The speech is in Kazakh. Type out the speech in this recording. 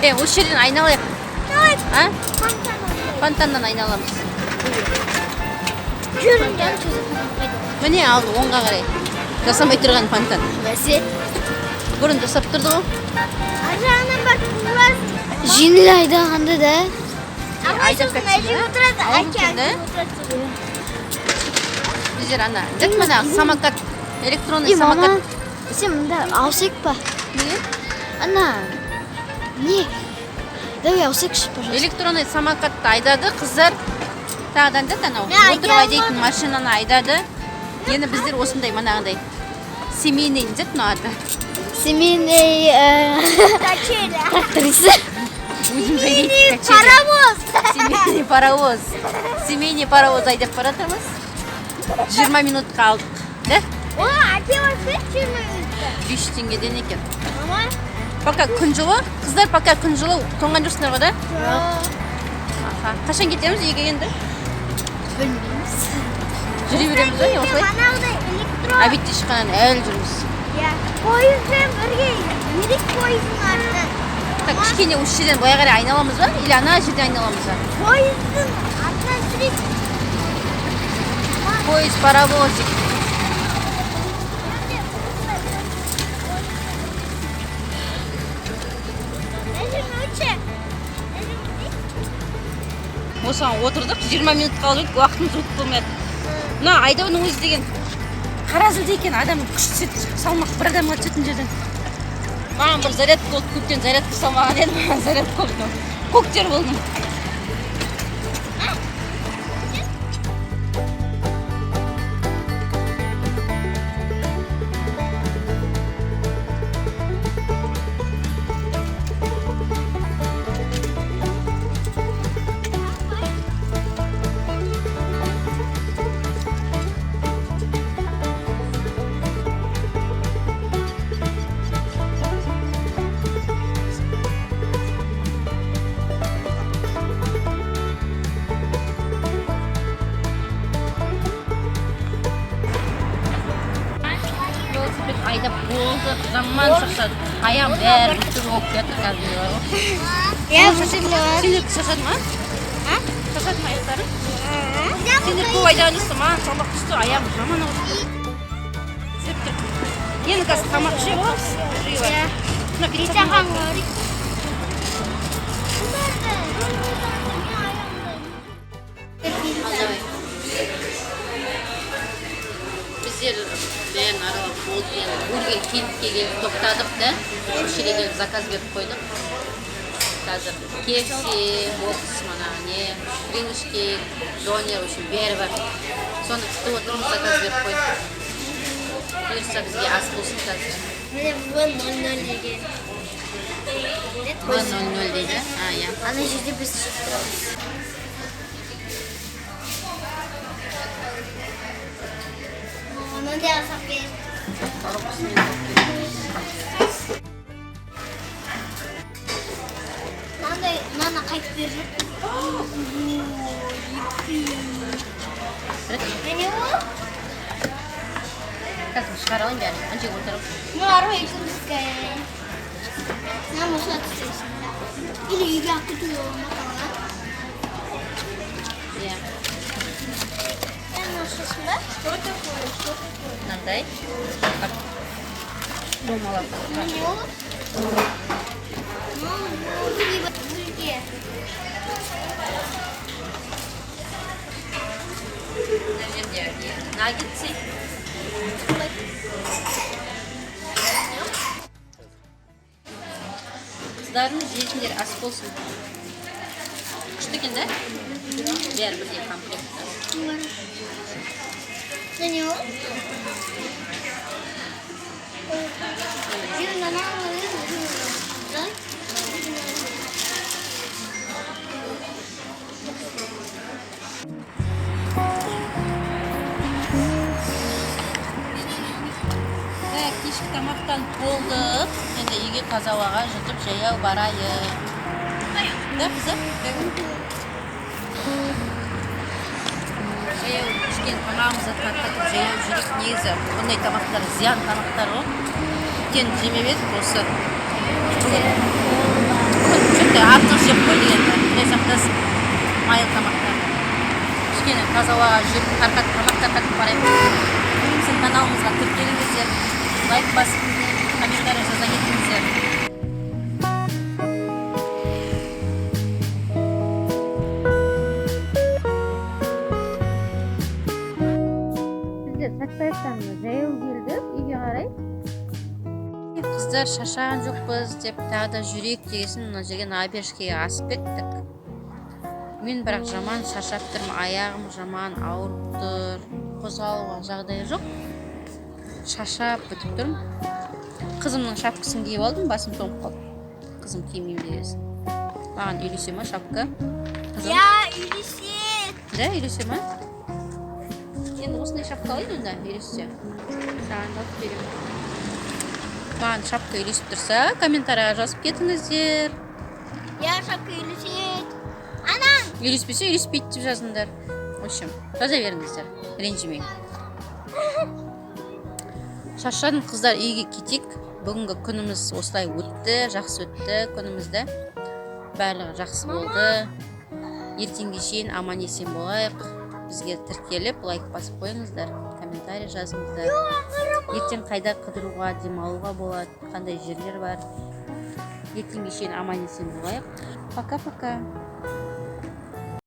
Осы жерден айналайық. Фонтаннан айналамыз. Жүрген. Міне алды оңға қарай. Жасамай тұрған фонтан. Бәсе. Бұрын жасап тұрды ғой. Ажағынан бар құлас. Жеңіл айдағанды да. Айдап кетсін. Біздер ана. Дәт мана самокат. Электронный самокат. Сен мұнда аусек па? Не? Ана. Не? Давай аусекші, пожалуйста. Электронный самокатты айдады қыздар. Тағыдан дәт анау. Отырып айдайтын машинаны айдады. Енді біздер осындай манағыдай. Семейный дәт аты. Семейный тракторисі. Семейный паровоз. Семейный паровоз. Семейный паровоз айдап баратырмыз. 20 минут қалдық. Да? О, әкелесі 20 минутта. 5 теңгеден екен. Мама? Пока күн жылы. Қыздар пока күн жылы тоңған жоқсыңдар ғой да? Жоқ. Қашан кетеміз үйге енді? Білмейміз. Жүре береміз ғой, осылай? Манағыдай электрон. Әбетте шыққаннан әлі жүрміз. Пойызбен бірге ерек пойыздың артынан. Так, кішкене осы жерден боя қарай айналамыз ба? Или ана жерден айналамыз ба? Пойыздың артынан жүрек. Поезд, паровозик. Осыған отырдық, 20 минут қалып еді, уақытымыз өтіп болмайды. Мына айдауының өзі деген қаразылды екен, адам күш салмақ бір адамға түсетін жерден. Маған бір зарядка болды, көптен зарядка салмаған едім, маған зарядка болды. Көктер болдым. Айдап болды, заман шаршады. Аяғым бәрі бүйтіп болып кетті қазір. Сендер шаршады ма? Шаршады ма аяқтарың? Сендер көп айдағаныңызды маған салмақ түсті, аяғым жаман ауырды. Енді қазір тамақ іше боламыз. Бетаған ғарик. Біздер бәрін аралап болды. Guleke кентке келіп тоқтадық да. Осы жерге келіп заказ беріп қойдық. Қазір KFC, бокс, бірінші, донер, бәрі бар. Соны күтіп отырмыз, заказ беріп қойдық. Бұйырса бізге ас болсын қазір. Міне 1:00 деген. 1:00 дейді. Ана жерде біз шығып Оны да алсақ беріп. Мана қайтып беріп. Міне ол? Қазір шығаралайын бәрі. Анчеге отырып. Арба екімізге. Осыға түстейсің. Или үйге ақ кетуге болмақалға. Нашысың ба? Мынандай. Домалап. Не ол? Guleke. Наггетсы. Қыздарымыз жейтіндер ас болсын. Күшті екен да? Бәрі бірдей комплект. Не ол? Кешкі тамақтан болдық. Енді үйге таза ауаға жұтып жаяу барайық. Да, қызым? Жаяу ішкен тамағымызды тарқатып жаяу жүріп, негізі бұндай тамақтар зиян тамақтар ғой. Тен жемеп едік осы. енді артық жеп қойды енді. Құдай сақтасын. Майлы тамақтарды. Кішкене таза ауаға жүріп, тамақ тарқатып барайық. Біздің каналымызға тіркеліңіздер, лайк басып, комментарий жаза кетіңіздер. Біздер сәтпаевтан жаяу келдік, үйге қарай. Қыздар шаршаған жоқпыз деп тағы да жүрек дегесін мына жерге набережкеге асып кеттік. Мен бірақ жаман шаршап тұрмын, аяғым жаман ауырып тұр, қозғалуға жағдайы жоқ. Шаршап бітіп тұрмын. Қызымның шапкасын киіп алдым, басым тоңып қалды. Қызым киімеймін дегесін. Маған үйлесе ма шапка? Я, үйлесе. Да, үйлесе ма? Енді осындай шапка алайын онда, үйлесе. Саған алып беремін. Маған шапка үйлесіп тұрса, комментарийға жазып кетіңіздер. Я, шапка үйлесет. Анам! Үйлеспесе, үйлеспейді деп жазыңдар. В общем, жаза беріңіздер, ренжімейін. Шаршадым, қыздар, үйге кетейік. Бүгінгі күніміз осылай өтті, жақсы өтті күнімізді. Барлығы жақсы болды. Ертеңге шейін аман есен болайық. Бізге тіркеліп, лайк басып қойыңыздар, комментарий жазыңыздар. Ертең қайда қыдыруға, демалуға болады, қандай жерлер бар. Ертеңге шейін аман есен болайық. Пока-пока.